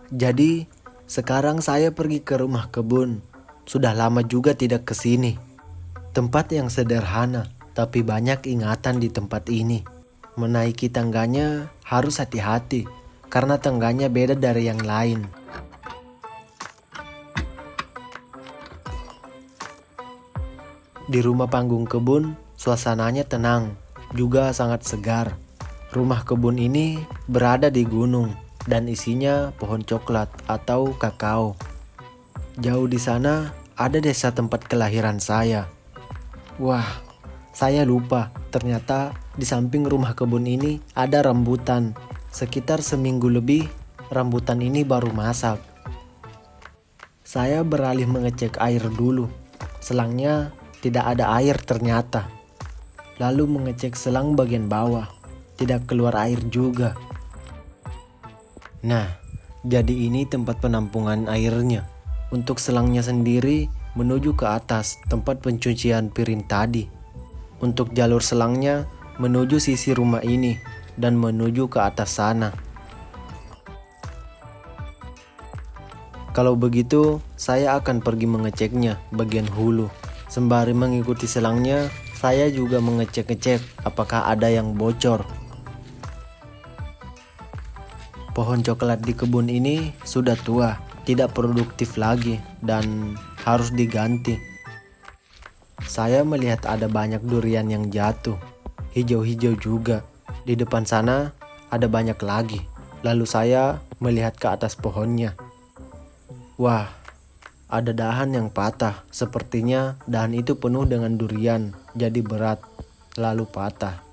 Jadi, sekarang saya pergi ke rumah kebun. Sudah lama juga tidak ke sini. Tempat yang sederhana, tapi banyak ingatan di tempat ini. Menaiki tangganya harus hati-hati, karena tangganya beda dari yang lain. Di rumah panggung kebun, suasananya tenang, juga sangat segar. Rumah kebun ini berada di gunung dan isinya pohon coklat atau kakao. Jauh di sana ada desa tempat kelahiran saya. Wah, saya lupa, ternyata di samping rumah kebun ini ada rambutan. Sekitar seminggu lebih, rambutan ini baru masak. Saya beralih mengecek air dulu. Selangnya tidak ada air ternyata. Lalu mengecek selang bagian bawah. Tidak keluar air juga. Nah, jadi ini tempat penampungan airnya. Untuk selangnya sendiri menuju ke atas tempat pencucian piring tadi. Untuk jalur selangnya menuju sisi rumah ini dan menuju ke atas sana. Kalau begitu, saya akan pergi mengeceknya bagian hulu. Sembari mengikuti selangnya, saya juga mengecek-ngecek apakah ada yang bocor. Pohon coklat di kebun ini sudah tua, tidak produktif lagi dan harus diganti. Saya melihat ada banyak durian yang jatuh, hijau-hijau juga. Di depan sana ada banyak lagi. Lalu saya melihat ke atas pohonnya. Wah, ada dahan yang patah. Sepertinya dahan itu penuh dengan durian, jadi berat, lalu patah.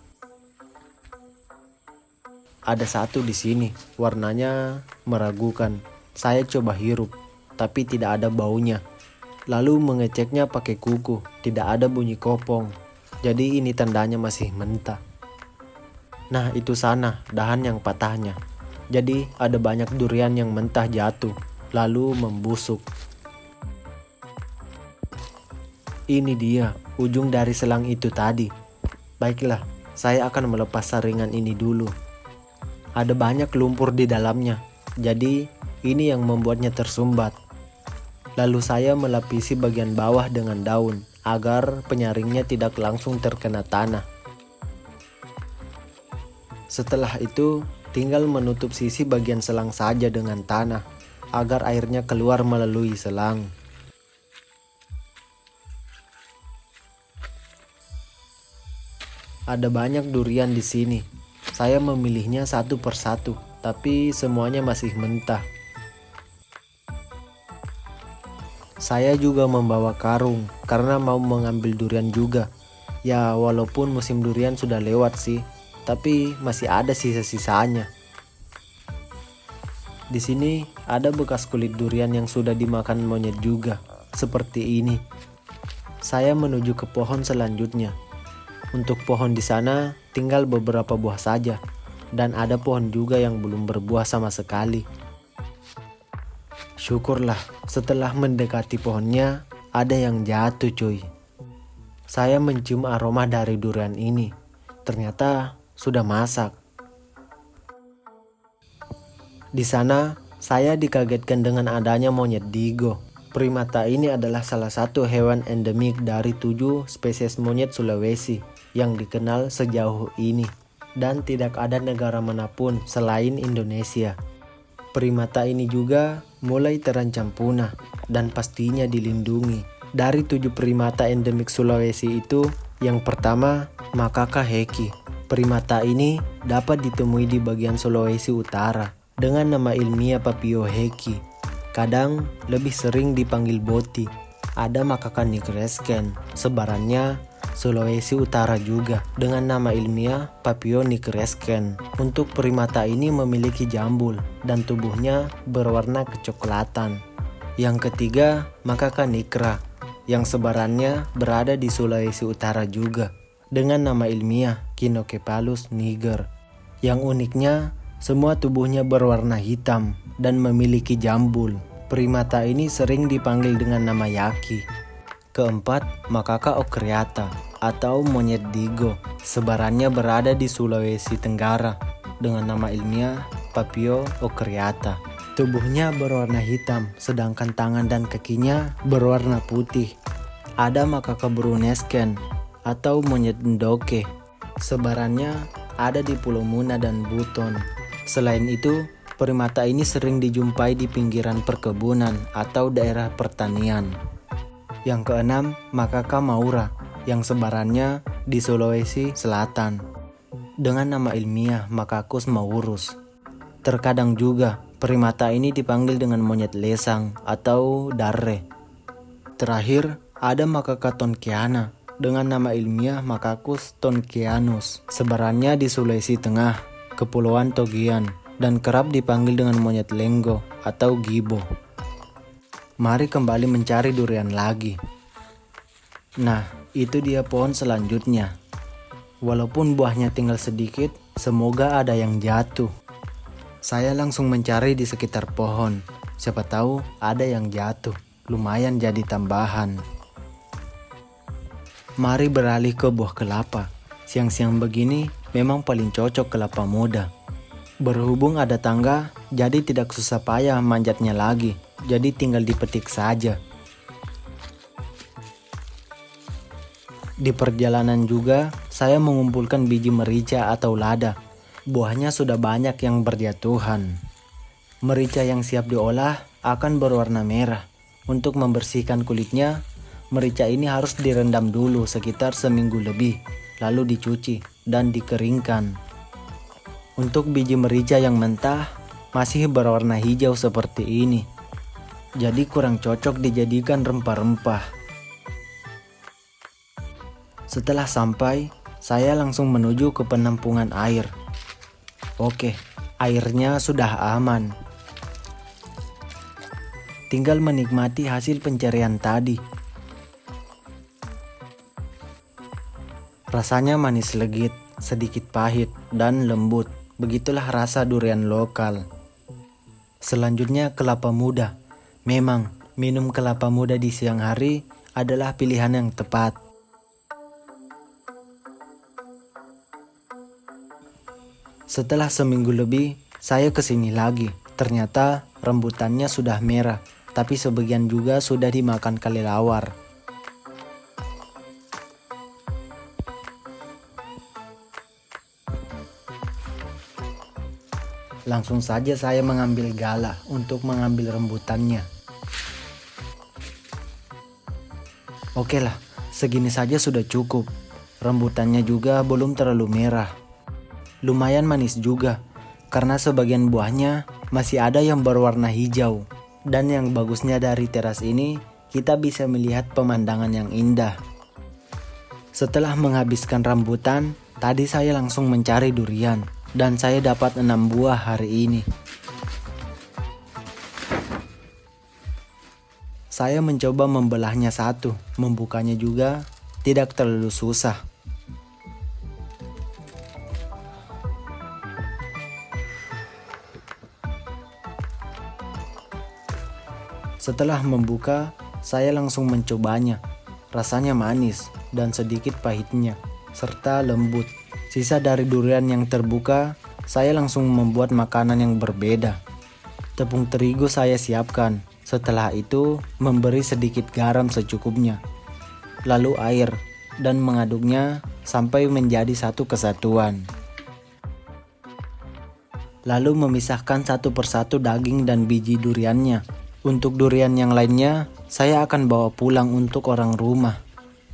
Ada satu di sini, warnanya meragukan. Saya coba hirup, tapi tidak ada baunya. Lalu mengeceknya pakai kuku, tidak ada bunyi kopong. Jadi ini tandanya masih mentah. Nah, itu sana, dahan yang patahnya. Jadi ada banyak durian yang mentah jatuh, lalu membusuk. Ini dia, ujung dari selang itu tadi. Baiklah, saya akan melepas saringan ini dulu. Ada banyak lumpur di dalamnya, jadi ini yang membuatnya tersumbat. Lalu saya melapisi bagian bawah dengan daun, agar penyaringnya tidak langsung terkena tanah. Setelah itu, tinggal menutup sisi bagian selang saja dengan tanah, agar airnya keluar melalui selang. Ada banyak durian di sini. Saya memilihnya satu persatu, tapi semuanya masih mentah. Saya juga membawa karung karena mau mengambil durian juga. Ya, walaupun musim durian sudah lewat sih, tapi masih ada sisa-sisanya. Di sini ada bekas kulit durian yang sudah dimakan monyet juga, seperti ini. Saya menuju ke pohon selanjutnya. Untuk pohon di sana tinggal beberapa buah saja, dan ada pohon juga yang belum berbuah sama sekali. Syukurlah, setelah mendekati pohonnya, ada yang jatuh cuy. Saya mencium aroma dari durian ini. Ternyata sudah masak. Di sana, saya dikagetkan dengan adanya monyet digo. Primata ini adalah salah satu hewan endemik dari 7 spesies monyet Sulawesi yang dikenal sejauh ini. Dan tidak ada negara manapun selain Indonesia. Primata ini juga mulai terancam punah dan pastinya dilindungi. Dari 7 primata endemik Sulawesi itu, yang pertama Macaca heki. Primata ini dapat ditemui di bagian Sulawesi Utara dengan nama ilmiah Papio heki. Kadang lebih sering dipanggil boti. Ada Macaca nigrescens, sebarannya Sulawesi Utara juga dengan nama ilmiah Papio nigrescens. Untuk primata ini memiliki jambul dan tubuhnya berwarna kecoklatan. Yang ketiga, Macaca nigra yang sebarannya berada di Sulawesi Utara juga dengan nama ilmiah Cynocephalus niger. Yang uniknya, semua tubuhnya berwarna hitam dan memiliki jambul. Primata ini sering dipanggil dengan nama yaki. Keempat, Macaca ocreata atau monyet digo. Sebarannya berada di Sulawesi Tenggara dengan nama ilmiah Papio ocreata. Tubuhnya berwarna hitam, sedangkan tangan dan kakinya berwarna putih. Ada makaka brunesken atau monyet ndoke. Sebarannya ada di Pulau Muna dan Buton. Selain itu, primata ini sering dijumpai di pinggiran perkebunan atau daerah pertanian. Yang keenam, makaka maura yang sebarannya di Sulawesi Selatan dengan nama ilmiah Makakus maurus. Terkadang juga primata ini dipanggil dengan monyet lesang atau darre. Terakhir, ada makaka tonkeana dengan nama ilmiah Makakus tonkeanus. Sebarannya di Sulawesi Tengah, Kepulauan Togian, dan kerap dipanggil dengan monyet lenggo atau gibo. Mari kembali mencari durian lagi. Nah, itu dia pohon selanjutnya. Walaupun buahnya tinggal sedikit, semoga ada yang jatuh. Saya langsung mencari di sekitar pohon. Siapa tahu ada yang jatuh. Lumayan jadi tambahan. Mari beralih ke buah kelapa. Siang-siang begini memang paling cocok kelapa muda. Berhubung ada tangga, jadi tidak susah payah manjatnya lagi. Jadi tinggal dipetik saja. Di perjalanan juga, saya mengumpulkan biji merica atau lada. Buahnya sudah banyak yang berjatuhan. Merica yang siap diolah akan berwarna merah. Untuk membersihkan kulitnya, merica ini harus direndam dulu sekitar seminggu lebih, lalu dicuci dan dikeringkan. Untuk biji merica yang mentah, masih berwarna hijau seperti ini. Jadi kurang cocok dijadikan rempah-rempah. Setelah sampai, saya langsung menuju ke penampungan air. Oke, airnya sudah aman. Tinggal menikmati hasil pencarian tadi. Rasanya manis legit, sedikit pahit, dan lembut. Begitulah rasa durian lokal. Selanjutnya kelapa muda. Memang, minum kelapa muda di siang hari adalah pilihan yang tepat. Setelah seminggu lebih, saya kesini lagi. Ternyata rambutannya sudah merah, tapi sebagian juga sudah dimakan kelelawar. Langsung saja saya mengambil gala untuk mengambil rambutannya. Oke lah, segini saja sudah cukup. Rambutannya juga belum terlalu merah. Lumayan manis juga, karena sebagian buahnya masih ada yang berwarna hijau. Dan yang bagusnya dari teras ini, kita bisa melihat pemandangan yang indah. Setelah menghabiskan rambutan, tadi saya langsung mencari durian. Dan saya dapat 6 buah hari ini. Saya mencoba membelahnya satu, membukanya juga tidak terlalu susah. Setelah membuka, saya langsung mencobanya. Rasanya manis dan sedikit pahitnya, serta lembut. Sisa dari durian yang terbuka, saya langsung membuat makanan yang berbeda. Tepung terigu saya siapkan. Setelah itu, memberi sedikit garam secukupnya. Lalu air, dan mengaduknya sampai menjadi satu kesatuan. Lalu memisahkan satu persatu daging dan biji duriannya. Untuk durian yang lainnya, saya akan bawa pulang untuk orang rumah.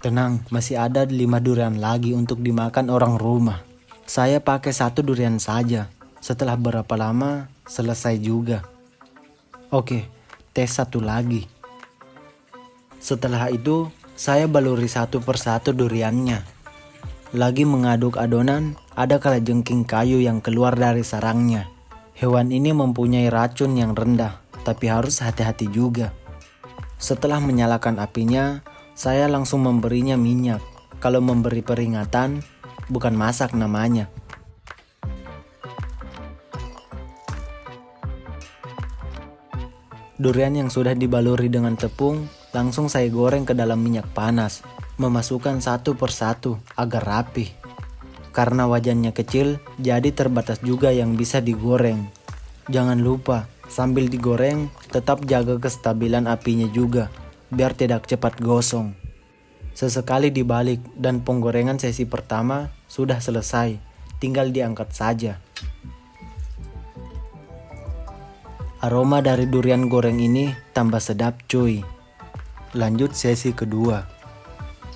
Tenang, masih ada 5 durian lagi untuk dimakan orang rumah. Saya pakai 1 durian saja. Setelah berapa lama, selesai juga. Oke, tes 1 lagi. Setelah itu, saya baluri 1 persatu duriannya. Lagi mengaduk adonan, ada kalajengking kayu yang keluar dari sarangnya. Hewan ini mempunyai racun yang rendah, tapi harus hati-hati juga. Setelah menyalakan apinya, saya langsung memberinya minyak. Kalau memberi peringatan, bukan masak namanya. Durian yang sudah dibaluri dengan tepung, langsung saya goreng ke dalam minyak panas. Memasukkan 1 persatu agar rapi. Karena wajannya kecil, jadi terbatas juga yang bisa digoreng. Jangan lupa, Sambil digoreng, tetap jaga kestabilan apinya juga, biar tidak cepat gosong. Sesekali dibalik dan penggorengan sesi pertama sudah selesai, tinggal diangkat saja. Aroma dari durian goreng ini tambah sedap cuy. Lanjut sesi kedua.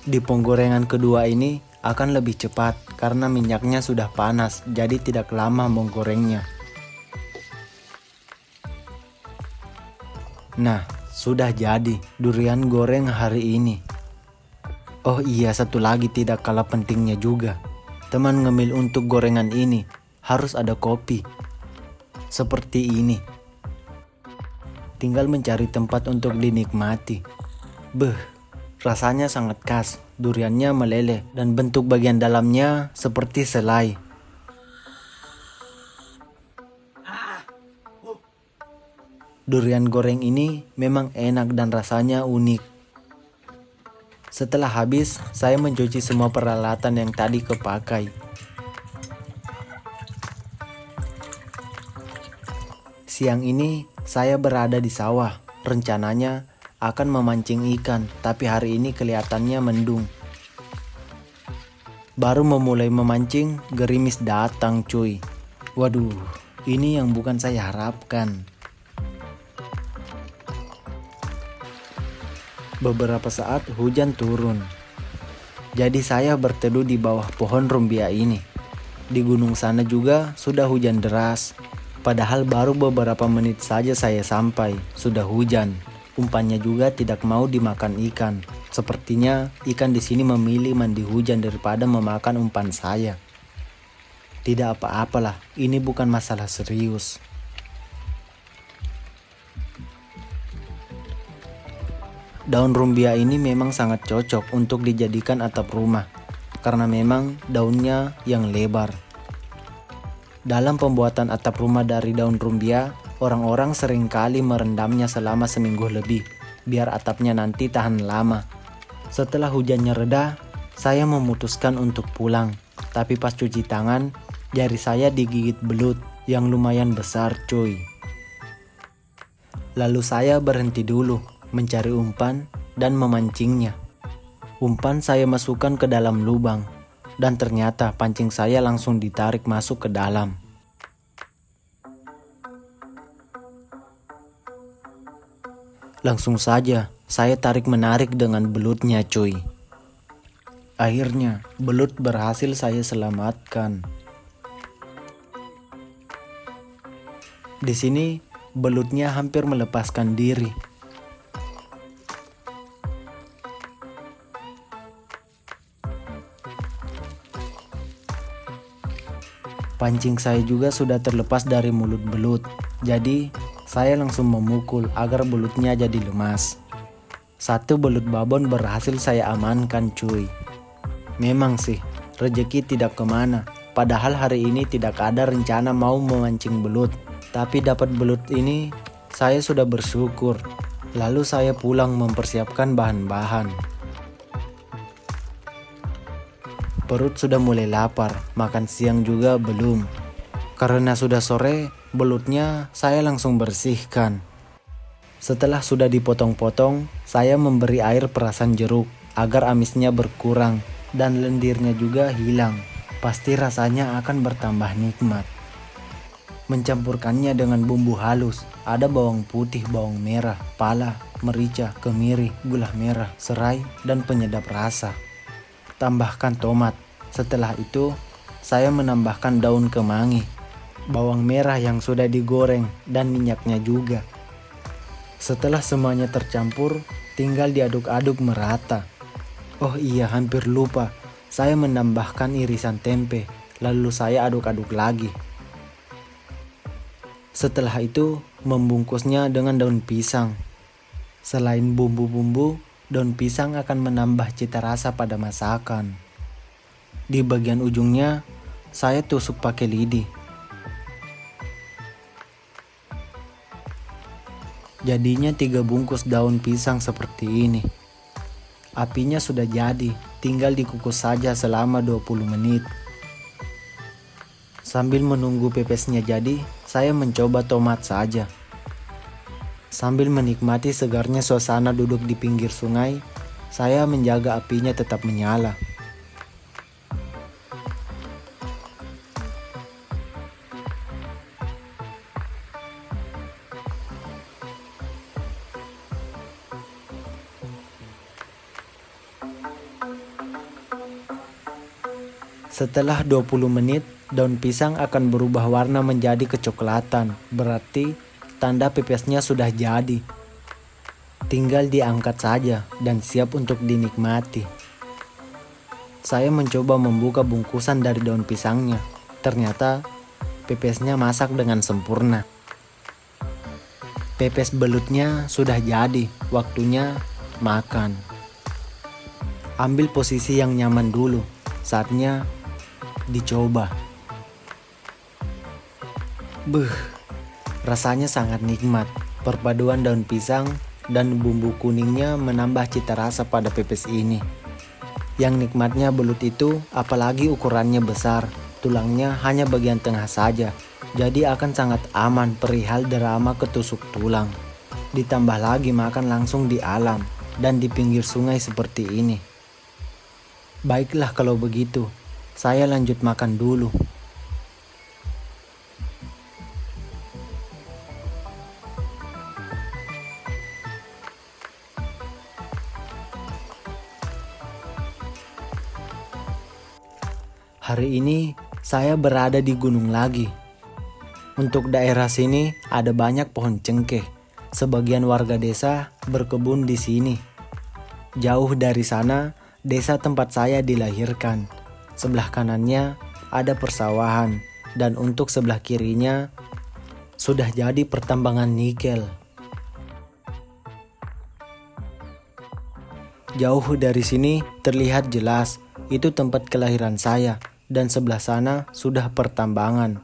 Di penggorengan kedua ini akan lebih cepat karena minyaknya sudah panas, jadi tidak lama menggorengnya. Nah, sudah jadi durian goreng hari ini. Oh iya, satu lagi tidak kalah pentingnya juga. Teman ngemil untuk gorengan ini harus ada kopi. Seperti ini. Tinggal mencari tempat untuk dinikmati. Rasanya sangat khas. Duriannya meleleh dan bentuk bagian dalamnya seperti selai. Durian goreng ini memang enak dan rasanya unik. Setelah habis, saya mencuci semua peralatan yang tadi kepakai. Siang ini, saya berada di sawah. Rencananya akan memancing ikan, tapi hari ini kelihatannya mendung. Baru memulai memancing, gerimis datang cuy. Waduh, ini yang bukan saya harapkan. Beberapa saat hujan turun. Jadi saya berteduh di bawah pohon rumbia ini. Di gunung sana juga sudah hujan deras. Padahal baru beberapa menit saja saya sampai, sudah hujan. Umpannya juga tidak mau dimakan ikan. Sepertinya ikan di sini memilih mandi hujan daripada memakan umpan saya. Tidak apa-apalah, ini bukan masalah serius. Daun rumbia ini memang sangat cocok untuk dijadikan atap rumah, karena memang daunnya yang lebar. Dalam pembuatan atap rumah dari daun rumbia, orang-orang seringkali merendamnya selama seminggu lebih, biar atapnya nanti tahan lama. Setelah hujannya reda, saya memutuskan untuk pulang, tapi pas cuci tangan, jari saya digigit belut yang lumayan besar cuy. Lalu saya berhenti dulu, mencari umpan dan memancingnya. Umpan saya masukkan ke dalam lubang dan ternyata pancing saya langsung ditarik masuk ke dalam. Langsung saja saya tarik-menarik dengan belutnya cuy. Akhirnya belut berhasil saya selamatkan. Di sini belutnya hampir melepaskan diri. Pancing saya juga sudah terlepas dari mulut belut, jadi saya langsung memukul agar belutnya jadi lemas. Satu belut babon berhasil saya amankan cuy. Memang sih, rezeki tidak kemana, padahal hari ini tidak ada rencana mau memancing belut. Tapi dapat belut ini, saya sudah bersyukur. Lalu saya pulang mempersiapkan bahan-bahan. Perut sudah mulai lapar, makan siang juga belum. Karena sudah sore, belutnya saya langsung bersihkan. Setelah sudah dipotong-potong, saya memberi air perasan jeruk agar amisnya berkurang dan lendirnya juga hilang. Pasti rasanya akan bertambah nikmat. Mencampurkannya dengan bumbu halus, ada bawang putih, bawang merah, pala, merica, kemiri, gula merah, serai, dan penyedap rasa. Tambahkan tomat. Setelah itu, saya menambahkan daun kemangi, bawang merah yang sudah digoreng, dan minyaknya juga. Setelah semuanya tercampur, tinggal diaduk-aduk merata. Oh iya, hampir lupa. Saya menambahkan irisan tempe, lalu saya aduk-aduk lagi. Setelah itu, membungkusnya dengan daun pisang. Selain bumbu-bumbu, daun pisang akan menambah cita rasa pada masakan. Di bagian ujungnya, saya tusuk pakai lidi. Jadinya 3 bungkus daun pisang seperti ini. Apinya sudah jadi, tinggal dikukus saja selama 20 menit. Sambil menunggu pepesnya jadi, saya mencoba tomat saja. Sambil menikmati segarnya suasana duduk di pinggir sungai, saya menjaga apinya tetap menyala. Setelah 20 menit, daun pisang akan berubah warna menjadi kecoklatan. Berarti tanda pepesnya sudah jadi. Tinggal diangkat saja dan siap untuk dinikmati. Saya mencoba membuka bungkusan dari daun pisangnya. Ternyata pepesnya masak dengan sempurna. Pepes belutnya sudah jadi, waktunya makan. Ambil posisi yang nyaman dulu, saatnya dicoba. Rasanya sangat nikmat. Perpaduan daun pisang dan bumbu kuningnya menambah cita rasa pada pepes ini. Yang nikmatnya belut itu, apalagi ukurannya besar, tulangnya hanya bagian tengah saja. Jadi akan sangat aman perihal drama ketusuk tulang. Ditambah lagi makan langsung di alam dan di pinggir sungai seperti ini. Baiklah kalau begitu, saya lanjut makan dulu. Hari ini saya berada di gunung lagi. Untuk daerah sini ada banyak pohon cengkeh. Sebagian warga desa berkebun di sini. Jauh dari sana, desa tempat saya dilahirkan. Sebelah kanannya ada persawahan dan untuk sebelah kirinya sudah jadi pertambangan nikel. Jauh dari sini terlihat jelas itu tempat kelahiran saya dan sebelah sana sudah pertambangan.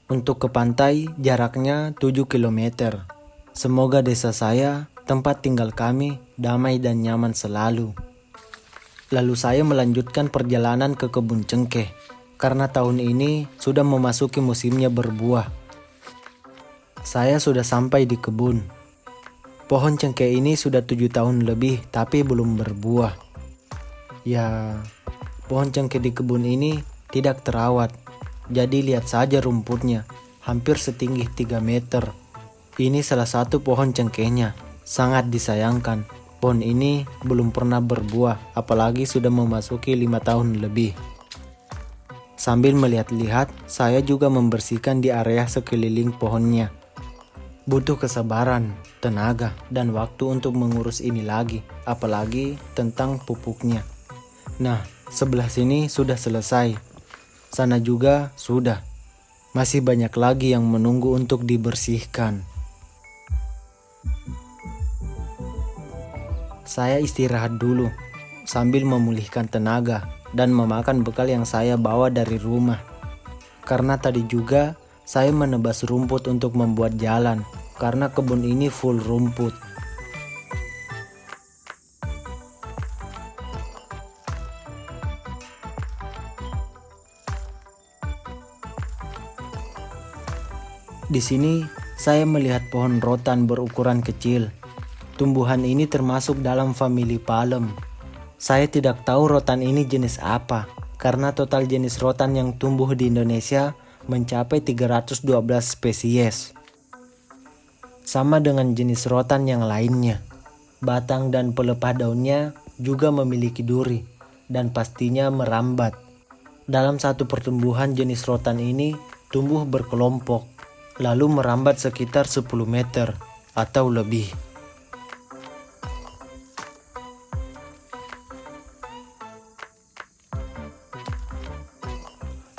Untuk ke pantai jaraknya 7 km. Semoga desa saya, tempat tinggal kami, damai dan nyaman selalu. Lalu saya melanjutkan perjalanan ke kebun cengkeh, karena tahun ini sudah memasuki musimnya berbuah. Saya sudah sampai di kebun. Pohon cengkeh ini sudah 7 tahun lebih tapi belum berbuah. Ya, pohon cengkeh di kebun ini tidak terawat, jadi lihat saja rumputnya, hampir setinggi 3 meter. Ini salah satu pohon cengkehnya, sangat disayangkan. Pohon ini belum pernah berbuah, apalagi sudah memasuki 5 tahun lebih. Sambil melihat-lihat, saya juga membersihkan di area sekeliling pohonnya. Butuh kesabaran, tenaga, dan waktu untuk mengurus ini lagi, apalagi tentang pupuknya. Nah, sebelah sini sudah selesai. Sana juga sudah. Masih banyak lagi yang menunggu untuk dibersihkan. Saya istirahat dulu sambil memulihkan tenaga dan memakan bekal yang saya bawa dari rumah. Karena tadi juga saya menebas rumput untuk membuat jalan karena kebun ini full rumput. Di sini saya melihat pohon rotan berukuran kecil. Tumbuhan ini termasuk dalam famili palem. Saya tidak tahu rotan ini jenis apa, karena total jenis rotan yang tumbuh di Indonesia mencapai 312 spesies. Sama dengan jenis rotan yang lainnya, batang dan pelepah daunnya juga memiliki duri dan pastinya merambat. Dalam satu pertumbuhan jenis rotan ini tumbuh berkelompok, lalu merambat sekitar 10 meter atau lebih.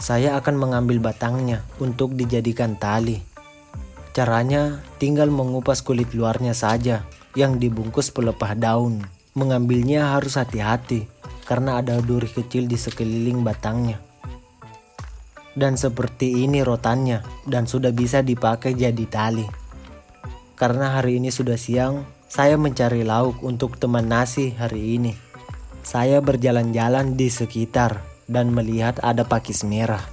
Saya akan mengambil batangnya untuk dijadikan tali. Caranya tinggal mengupas kulit luarnya saja yang dibungkus pelepah daun. Mengambilnya harus hati-hati karena ada duri kecil di sekeliling batangnya. Dan seperti ini rotannya dan sudah bisa dipakai jadi tali. Karena hari ini sudah siang, saya mencari lauk untuk teman nasi hari ini. Saya berjalan-jalan di sekitar dan melihat ada pakis merah.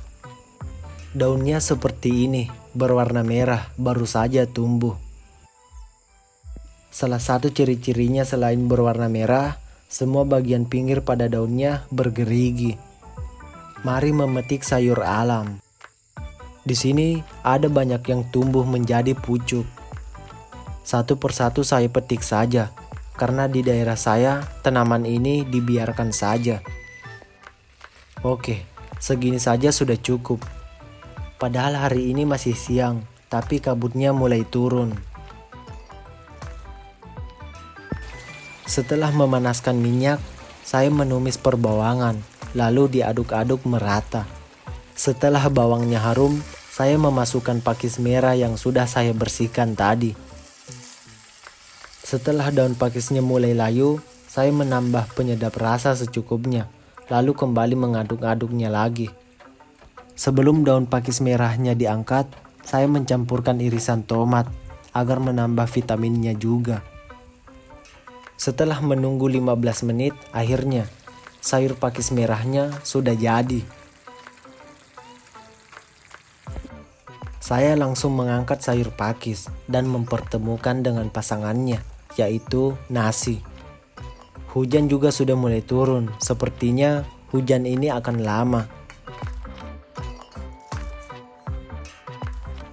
Daunnya seperti ini, berwarna merah, baru saja tumbuh. Salah satu ciri-cirinya selain berwarna merah, semua bagian pinggir pada daunnya bergerigi. Mari memetik sayur alam. Di sini ada banyak yang tumbuh menjadi pucuk. Satu persatu saya petik saja, karena di daerah saya tanaman ini dibiarkan saja. Oke, segini saja sudah cukup. Padahal hari ini masih siang, tapi kabutnya mulai turun. Setelah memanaskan minyak, saya menumis perbawangan, lalu diaduk-aduk merata. Setelah bawangnya harum, saya memasukkan pakis merah yang sudah saya bersihkan tadi. Setelah daun pakisnya mulai layu, saya menambah penyedap rasa secukupnya, lalu kembali mengaduk-aduknya lagi. Sebelum daun pakis merahnya diangkat, saya mencampurkan irisan tomat agar menambah vitaminnya juga. Setelah menunggu 15 menit, akhirnya sayur pakis merahnya sudah jadi. Saya langsung mengangkat sayur pakis dan mempertemukan dengan pasangannya, yaitu nasi. Hujan juga sudah mulai turun, sepertinya hujan ini akan lama.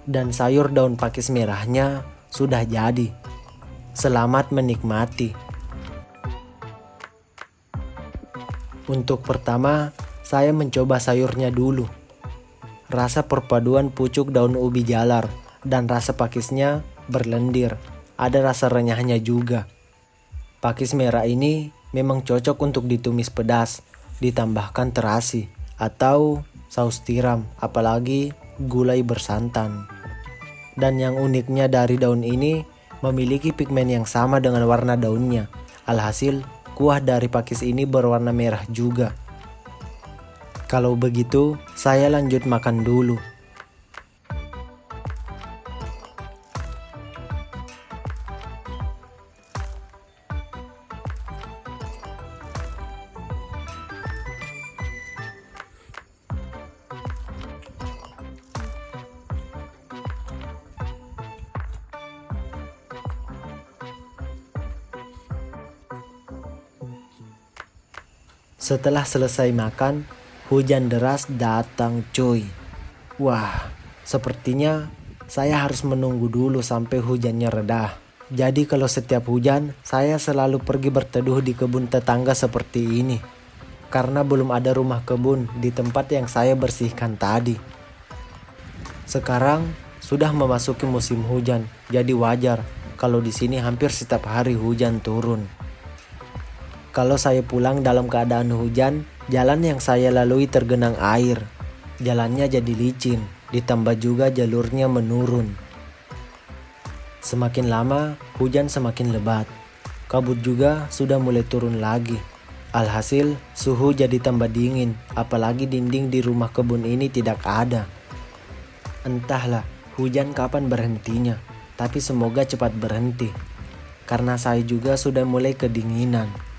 Dan sayur daun pakis merahnya sudah jadi. Selamat menikmati. Untuk pertama, saya mencoba sayurnya dulu. Rasa perpaduan pucuk daun ubi jalar dan rasa pakisnya berlendir. Ada rasa renyahnya juga. Pakis merah ini memang cocok untuk ditumis pedas, ditambahkan terasi atau saus tiram, apalagi gulai bersantan. Dan yang uniknya dari daun ini memiliki pigmen yang sama dengan warna daunnya. Alhasil, kuah dari pakis ini berwarna merah juga. Kalau begitu, saya lanjut makan dulu. Setelah selesai makan, hujan deras datang cuy. Wah, sepertinya saya harus menunggu dulu sampai hujannya reda. Jadi kalau setiap hujan, saya selalu pergi berteduh di kebun tetangga seperti ini. Karena belum ada rumah kebun di tempat yang saya bersihkan tadi. Sekarang sudah memasuki musim hujan, jadi wajar kalau di sini hampir setiap hari hujan turun. Kalau saya pulang dalam keadaan hujan, jalan yang saya lalui tergenang air. Jalannya jadi licin, ditambah juga jalurnya menurun. Semakin lama, hujan semakin lebat. Kabut juga sudah mulai turun lagi. Alhasil, suhu jadi tambah dingin, apalagi dinding di rumah kebun ini tidak ada. Entahlah, hujan kapan berhentinya, tapi semoga cepat berhenti. Karena saya juga sudah mulai kedinginan.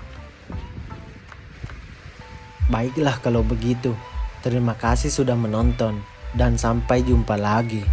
Baiklah kalau begitu. Terima kasih sudah menonton dan sampai jumpa lagi.